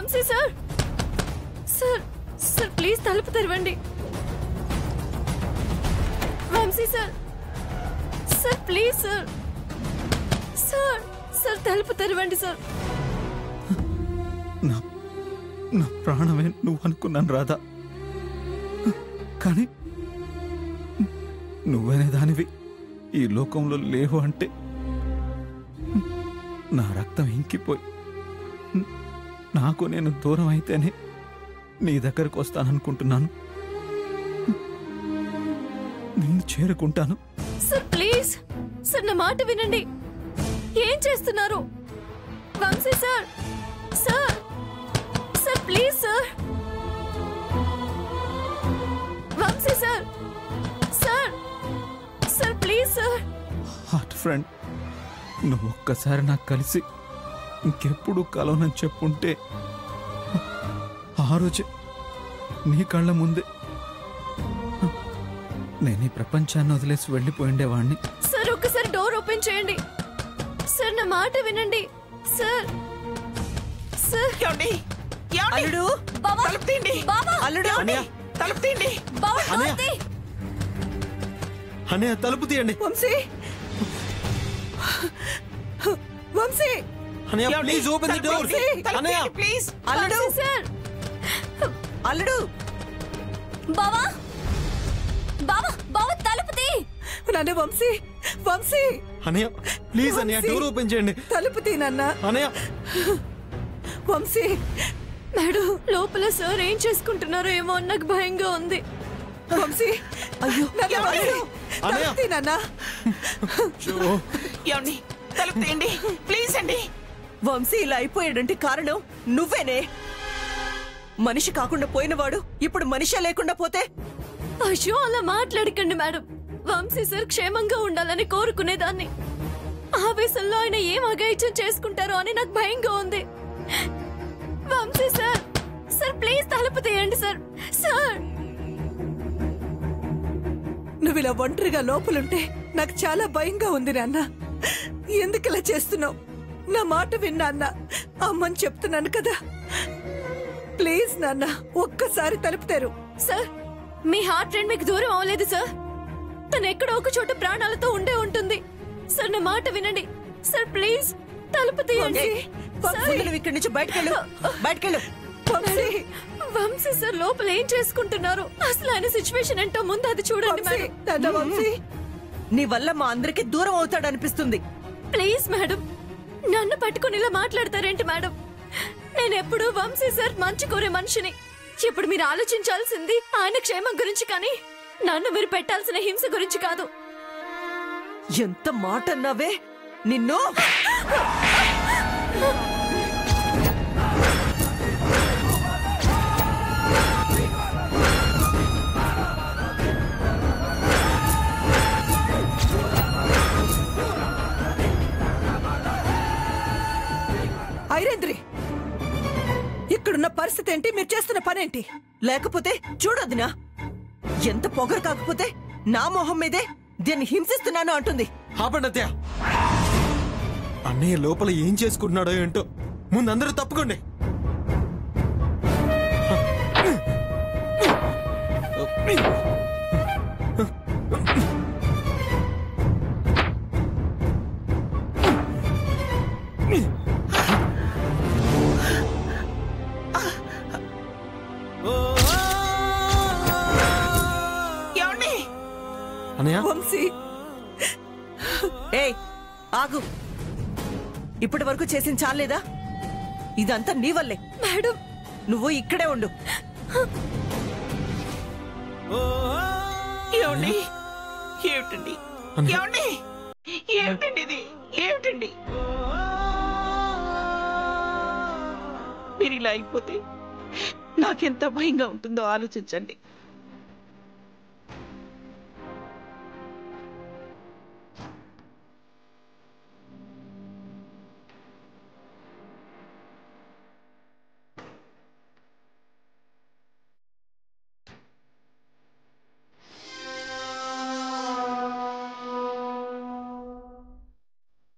Vamsi sir, sir sir please తలుపు తెరవండి. Vamshi sir, sir please sir, sir sir తలుపు తెరవండి సార్. నా ప్రాణమే నువ్వు అనుకున్నాను రాధా, కానీ నువ్వనే దానివి ఈ లోకంలో లేవు అంటే నా రక్తం ఇంకిపోయి నాకు నేను దూరం అయితేనే నీ దగ్గరకు వస్తాననుకుంటున్నాను. నిన్ను చేరుకుంటాను. సార్ ప్లీజ్ సార్ నా మాట వినండి. ఏం చేస్తున్నారు? Vamshi sir, sir sir please sir, Vamshi sir, sir sir please sir. Heart friend, నువ్వు ఒక్కసారి నాకు కలిసి ఇంకెప్పుడు కలవనని చెప్పుంటే ఆ రోజే నీ కళ్ళ ముందే నేను ఈ ప్రపంచాన్ని వదిలేసి వెళ్ళిపోయిండేవాణ్ణి. సార్ ఒక్కసారి డోర్ ఓపెన్ చేయండి. సార్ నా మాట వినండి. సార్ సార్ అల్లుడు తలుపు తీయండి. అల్లుడు తలుపు తీయండి. అన్నయ్య తలుపు తీయండి. వంశీ, వంశీ అన్నయ్య ప్లీజ్ ఓపెన్ ది డోర్. అన్నయ్య ప్లీజ్. అల్లుడు సార్, అల్లుడు బావా బావా బావా తలుపు తీ. నాన్న వంశీ, వంశీ అన్నయ్య ప్లీజ్ అన్నయ్య డోర్ ఓపెన్ చేయండి. తలుపు తీనన్నా. అన్నయ్య వంశీ. మేడం లోపల సార్ ఏం చేసుకుంటున్నారో ఏమో నాకు భయంగా ఉంది. వంశీ అయ్యో తలుపు తీనన్నా. తలుపు తీయండి ప్లీజ్ అండి. వంశీ ఇలా అయిపోయాడంటే కారణం నువ్వేనే. మనిషి కాకుండా పోయినవాడు ఇప్పుడు మనిషే లేకుండా పోతే? అయ్యో అలా మాట్లాడకండి మేడం. వంశీ సార్ క్షేమంగా ఉండాలని కోరుకునేదాన్ని. ఆవేశంలో ఆయన ఏం అఘాయిత్యం చేసుకుంటారో అని నాకు భయంగా ఉంది. వంశీ సార్, సార్ ప్లీజ్ తలుపు తీయండి సార్. సార్ నువ్వు ఇలా ఒంటరిగా లోపలుంటే నాకు చాలా భయంగా ఉంది నాన్న. ఎందుకు ఇలా చేస్తున్నావు? నా మాట విన్నా అన్న. అమ్మని చెప్తున్నాను కదా. ప్లీజ్ నాన్న ఒక్కసారి తలుపు తెరు. సార్ మీ హార్ట్ ఫ్రెండ్ మీకు దూరం అవ్వలేదు సార్. తను ఎక్కడో ఒక చోట ప్రాణాలతో ఉండే ఉంటుంది. సార్ నా మాట వినండి. సార్ ప్లీజ్ తలుపు తీయండి. ఇక్కడి నుంచి బయటకెళ్ళు. వంశీ సార్ లోపల ఏం చేసుకుంటున్నారు? అసలు ఆయన సిచ్యువేషన్ ఏంటో ముందు అది చూడండి మేడం. వంశీ నీ వల్ల మా అందరికి దూరం అవుతాడనిపిస్తుంది. ప్లీజ్ మేడం నన్ను పట్టుకుని ఇలా మాట్లాడతారేంటి మేడం? నేనెప్పుడు వంశీ సార్ మంచి కోరే మనిషిని. ఇప్పుడు మీరు ఆలోచించాల్సింది ఆయన క్షేమం గురించి కానీ నన్ను మీరు పెట్టాల్సిన హింస గురించి కాదు. ఎంత మాట అన్నావే నిన్ను! ఐరేంద్రి, ఇక్కడున్న పరిస్థితి ఏంటి? మీరు చేస్తున్న పనేంటి? లేకపోతే చూడొద్దునా ఎంత పొగరు కాకపోతే నా మొహం మీదే దీన్ని హింసిస్తున్నాను అంటుంది. ఆపండి అత్తయ్య. అన్నయ్య లోపల ఏం చేసుకుంటున్నాడో ఏంటో ముందందరూ తప్పుకోండి. వంశీ ఏయ్ ఆగు. ఇప్పటి వరకు చేసింది చాలేదా? ఇదంతా నీ వల్లే. మేడం నువ్వు ఇక్కడే ఉండు. ఏమిటండి ఏమిటండి ఏమిటండి ఏమిటండి ఇది ఏమిటండి? మీరు ఇలా అయిపోతే నాకెంత భయంగా ఉంటుందో ఆలోచించండి.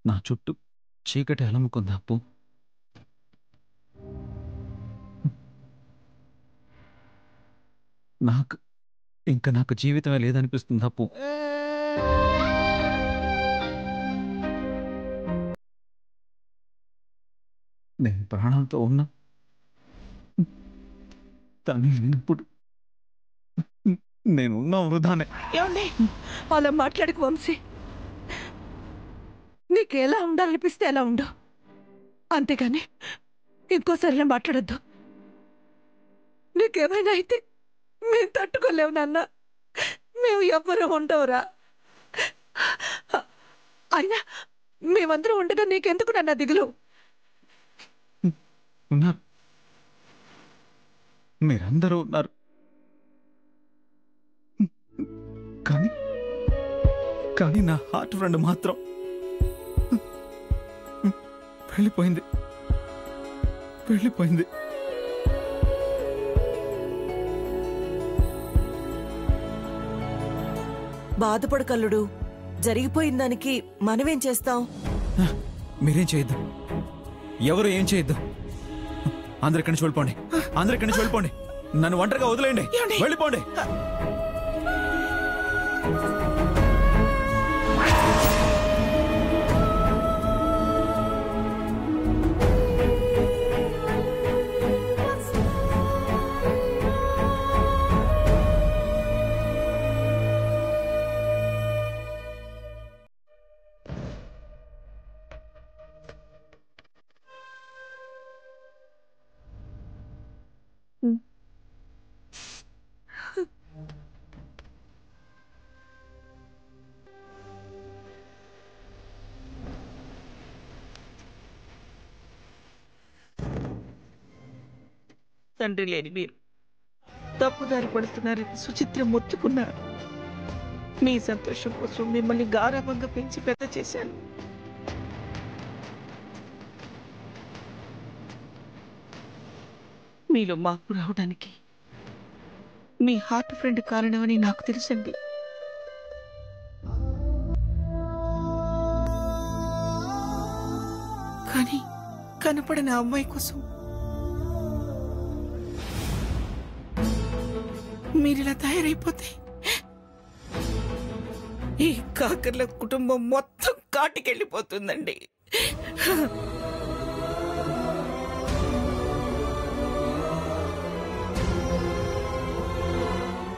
నా చుట్టూ చీకటి అలముకుంది అప్పు. నాకు జీవితమే లేదనిపిస్తుంది అప్పు. నేను ప్రాణంతో ఉన్నా కానీ ఇప్పుడు నేనున్నా వృధానే. ఏమండి అలా మాట్లాడకు వంశీ. నీకు ఎలా ఉండాలనిపిస్తే ఎలా ఉండు, అంతేగాని ఇంకోసారి మాట్లాడద్దు. నీకేమైనా అయితే మేము తట్టుకోలేవు నాన్న. మేము ఎవ్వరూ ఉండవురా. అయినా మేమందరం ఉండగా నీకెందుకు నాన్న దిగులు? ఉన్నారు, మీరందరూ ఉన్నారు, కానీ నా హార్ట్ ఫ్రెండ్ మాత్రం వెళ్ళిపోయింది. బాధపడు కల్లుడు. జరిగిపోయిన దానికి మనమేం చేస్తాం? మీరేం చేయొద్దు, ఎవరు ఏం చేయొద్దు. అందరు ఇక్కడి నుంచి వెళ్ళిపోండి. నన్ను ఒంటరిగా వదిలేయండి, వెళ్ళిపోండి. తండ్రి లేని మీరు తప్పుదారి పడుతున్నారని సుచిత్ర మొత్తుకున్నారు. మీ సంతోషం కోసం మిమ్మల్ని గారాబంగా పెంచి పెద్ద చేశాను. మీలో మార్పు రావడానికి మీ హార్ట్ ఫ్రెండ్ కారణమని నాకు తెలుసండి. కానీ కనపడని అమ్మాయి కోసం మీరిలా తయారైపోతే ఈ కాకర్ల కుటుంబం మొత్తం కాటికెళ్ళిపోతుందండి.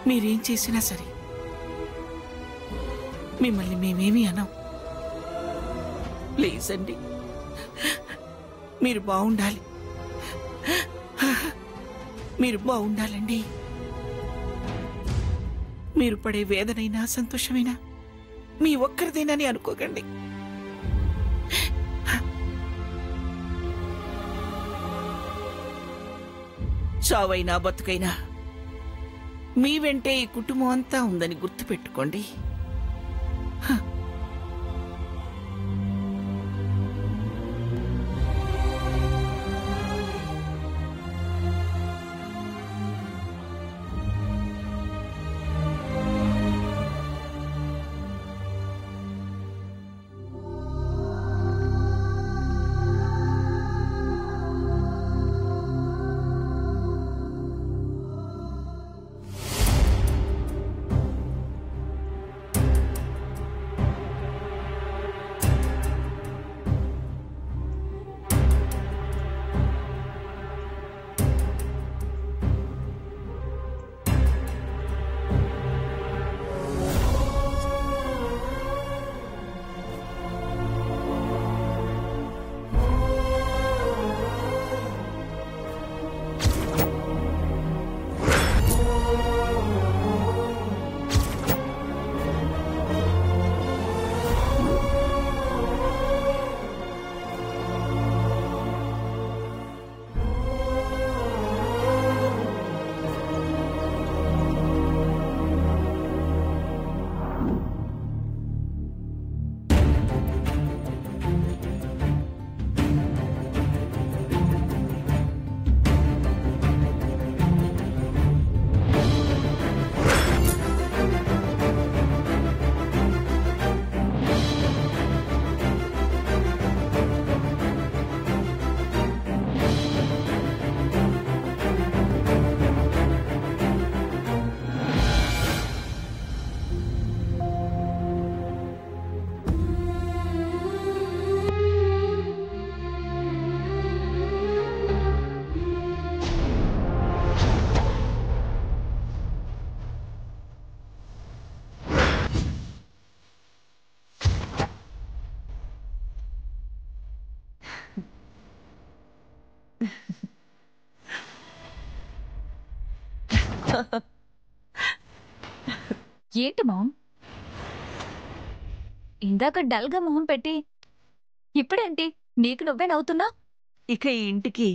మీరేం చేసినా సరే మిమ్మల్ని మేమేమీ అనం. ప్లీజ్ అండి, మీరు బాగుండాలి. మీరు బాగుండాలండి. మీరు పడే వేదనైనా సంతోషమైనా మీ ఒక్కరిదేనని అనుకోకండి. చావైనా బతుకైనా మీ వెంటే ఈ కుటుంబం అంతా ఉందని గుర్తుపెట్టుకోండి. ఏంటి మామ్, ఇందాక డల్గా మొహం పెట్టి ఇప్పుడేంటి నీకు నువ్వే నవ్వుతున్నా? ఇక ఈ ఇంటికి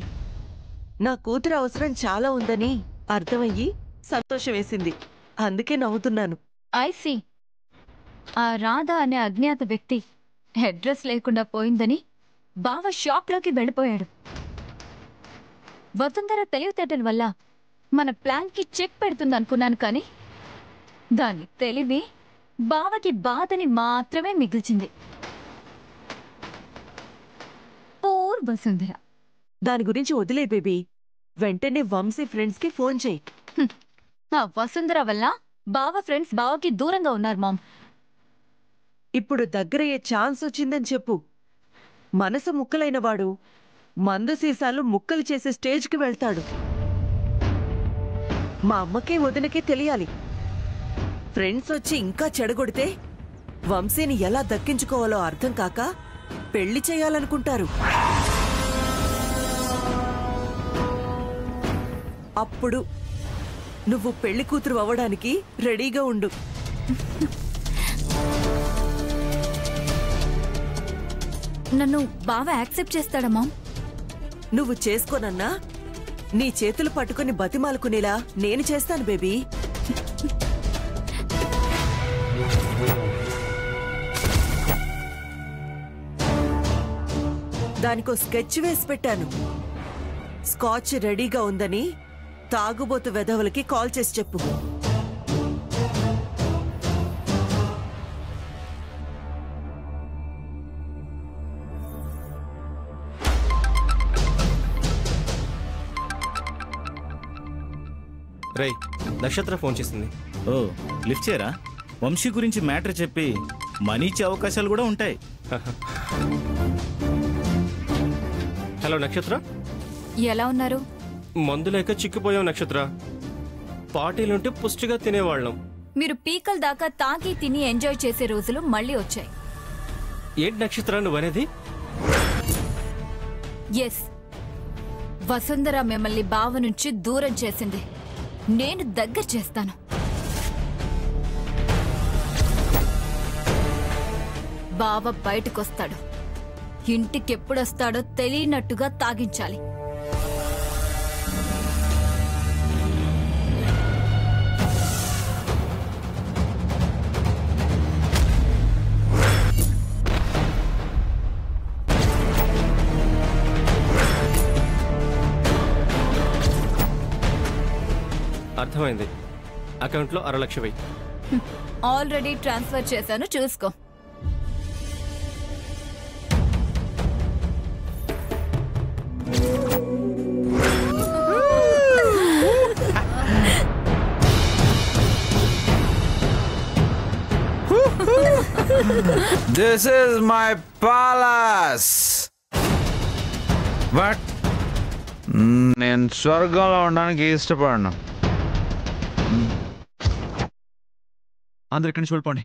నా కూతురు అవసరం చాలా ఉందని అర్థమయ్యి సంతోషం వేసింది. అందుకే నవ్వుతున్నాను. I see. ఆ రాధ అనే అజ్ఞాత వ్యక్తి అడ్రస్ లేకుండా పోయిందని బావ షాక్లోకి వెళ్ళిపోయాడు. వసుంధర తెలివితేటల వల్ల మన ప్లాన్కి చెక్ పెడుతుందనుకున్నాను, కానీ దాని తెలివి బావకి బాధని మాత్రమే మిగిల్చింది. పోర్ వసుంధర. దాని గురించి వదిలే బేబీ. వెంటనే వంశీ ఫ్రెండ్స్కి ఫోన్ చేయి. ఆ వసుంధర వల్ల బావ ఫ్రెండ్స్ బావకి దూరంగా ఉన్నారు మామ్. ఇప్పుడు దగ్గరయ్యే ఛాన్స్ వచ్చిందని చెప్పు. మనసు ముక్కలైన వాడు మందు సీసాలు ముక్కలు చేసే స్టేజ్కి వెళ్తాడు. మా అమ్మకే వదినకే తెలియాలి. ఫ్రెండ్స్ వచ్చి ఇంకా చెడగొడితే వంశీని ఎలా దక్కించుకోవాలో అర్థం కాక పెళ్లి చేయాలనుకుంటారు. అప్పుడు నువ్వు పెళ్లి కూతురు అవ్వడానికి రెడీగా ఉండు. నన్ను బావ యాక్సెప్ట్ చేస్తాడా మామ్? నువ్వు చేసుకోనన్నా నీ చేతులు పట్టుకుని బతిమాలుకునేలా నేను చేస్తాను బేబీ. దానికో స్కెచ్ వేసి పెట్టాను. స్కాచ్ రెడీగా ఉందని తాగుబోతు వెధవులకి కాల్ చేసి చెప్పు. రై, నక్షత్ర ఫోన్ చేసింది. ఓ, లిఫ్ట్ చేయరా? వంశీ గురించి మ్యాటర్ చెప్పి మనీ ఇచ్చే అవకాశాలు కూడా ఉంటాయి. హలో నక్షత్ర, ఎలా ఉన్నారు? మందు లేక చిక్కిపోయాం నక్షత్ర. పార్టీలుంటే పుష్టిగా తినేవాళ్ళం. మీరు పీకల దాకా తాగి తిని ఎంజాయ్ చేసే రోజులు మళ్ళీ వచ్చాయి. ఏంటి నక్షత్ర నువ్వనేది? ఎస్, వసుంధర మిమ్మల్ని బావ నుంచి దూరం చేసింది. నేను దగ్గర చేస్తాను. బావ బయటకొస్తాడు. ఇంటికెప్పుడొస్తాడో తెలియనట్టుగా తాగించాలి. అర్థమైంది. అకౌంట్లో 6 లక్షలు వెయ్యి. ఆల్రెడీ ట్రాన్స్ఫర్ చేశాను, చూసుకో. This is my palace. But నేను స్వర్గంలో ఉండడానికి ఇష్టపడను. అందరు ఇక్కడి నుంచి వెళ్ళిపోండి.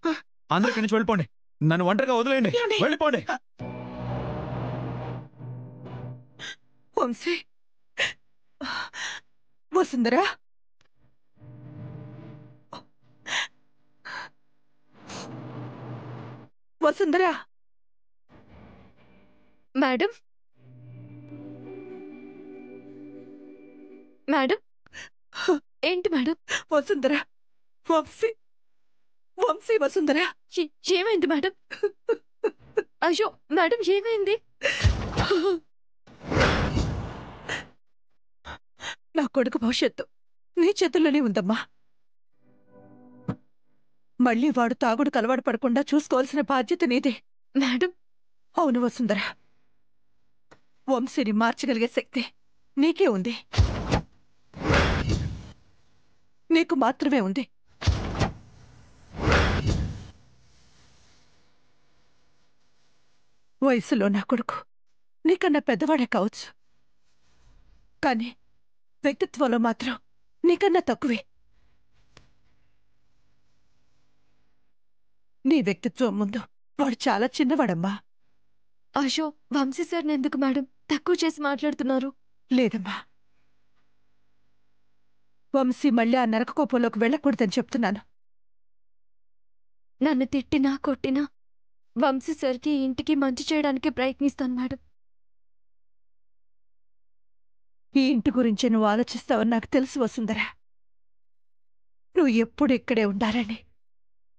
అందరు ఇక్కడి నుంచి వెళ్ళిపోండి. నన్ను ఒంటరిగా వదిలేయండి. వెళ్ళిపోండి. వంశీ, వసుంధరా, వసుంధరా. మేడం, మేడం, ఏంటి మేడం? వసుంధరా, వంశీ, వంశీ, వసుంధరా. ఏమైంది మేడం? అయ్యో మేడం, ఏమైంది? నా కొడుకు భవిష్యత్తు నీ చేతుల్లోనే ఉందమ్మా. మళ్ళీ వాడు తాగుడుకు అలవాటు పడకుండా చూసుకోవాల్సిన బాధ్యత నీదే. మేడం, అవును వసుంధరా, వంశీని మార్చగలిగే శక్తి నీకే ఉంది. నీకు మాత్రమే ఉంది. వయసులో నా కొడుకు నీకన్నా పెద్దవాడే కావచ్చు, కానీ వ్యక్తిత్వంలో మాత్రం నీకన్నా తక్కువే. నీ వ్యక్తిత్వం ముందు వాడు చాలా చిన్నవాడమ్మా. అయ్యో వంశీ సార్ ఎందుకు మేడం తక్కువ చేసి మాట్లాడుతున్నారు? లేదమ్మా, వంశీ మళ్ళీ ఆ నరకకోపంలోకి వెళ్ళకూడదని చెప్తున్నాను. నన్ను తిట్టినా కొట్టినా వంశీ సార్కి ఇంటికి మంచి చేయడానికి ప్రయత్నిస్తాను మేడం. ఈ ఇంటి గురించి నువ్వు ఆలోచిస్తావని నాకు తెలుసు వసుంధరా. నువ్వు ఎప్పుడు ఇక్కడే ఉండాలని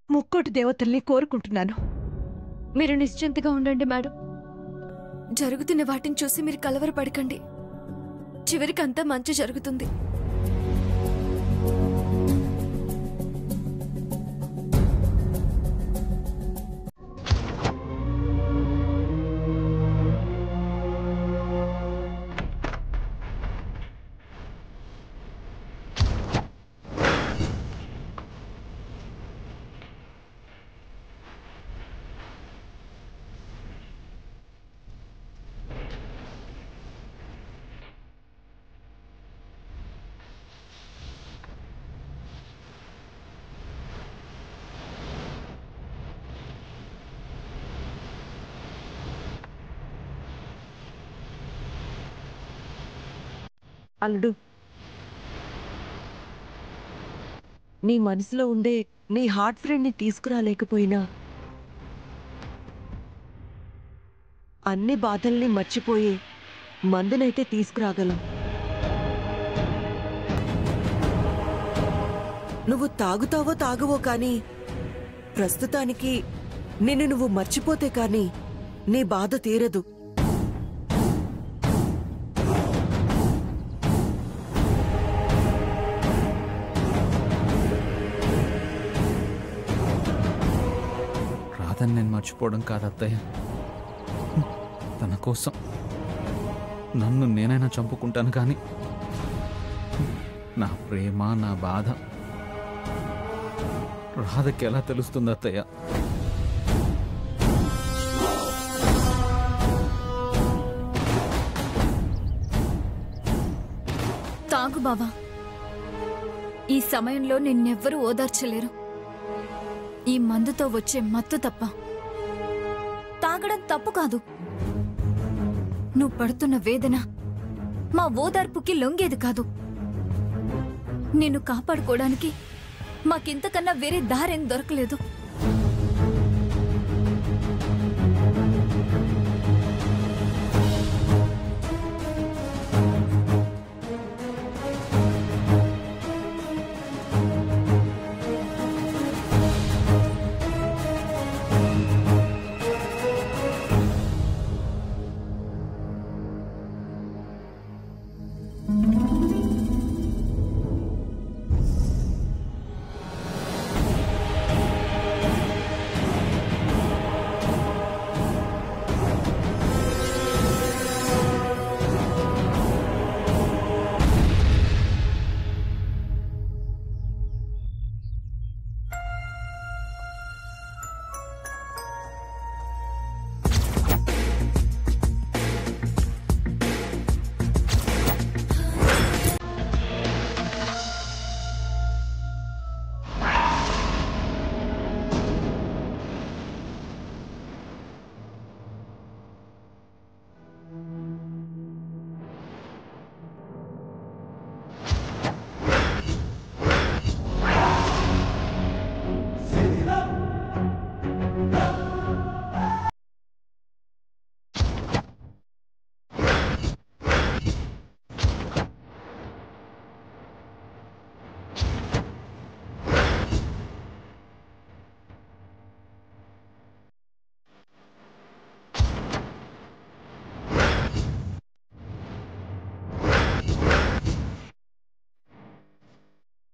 ముక్కోటి దేవతల్ని కోరుకుంటున్నాను. మీరు నిశ్చింతగా ఉండండి మేడం. జరుగుతున్న వాటిని చూసి మీరు కలవరపడకండి. చివరికి అంతా మంచి జరుగుతుంది. అల్లుడు, నీ మనసులో ఉండే నీ హార్ట్ ఫ్రెండ్ని తీసుకురాలేకపోయినా అన్ని బాధల్ని మర్చిపోయి మందునైతే తీసుకురాగలం. నువ్వు తాగుతావో తాగవో కానీ ప్రస్తుతానికి నిన్ను నువ్వు మర్చిపోతే కానీ నీ బాధ తీరదు. రాధని నేను మర్చిపోవడం కాదు అత్తయ్య, తన కోసం నన్ను నేనైనా చంపుకుంటాను కానీ నా ప్రేమ నా బాధ రాధకి ఎలా తెలుస్తుంది అత్తయ్య? తాగు బావా, ఈ సమయంలో నిన్నెవ్వరూ ఓదార్చలేరు. ఈ మందుతో వచ్చే మత్తు తప్ప. తాగడం తప్పు కాదు. నువ్వు పడుతున్న వేదన మా ఓదార్పుకి లొంగేది కాదు. నిన్ను కాపాడుకోవడానికి మాకింతకన్నా వేరే దారేం దొరకలేదు.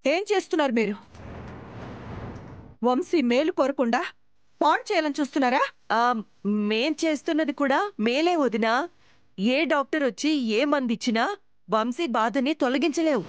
ఏం చేస్తున్నారు మీరు? వంశీ మేలు కోరకుండా పాన్ చేయాలని చూస్తున్నారా? మేం చేస్తున్నది కూడా మేలే వదినా. ఏ డాక్టర్ వచ్చి ఏ మందిచ్చినా వంశీ బాధని తొలగించలేవు.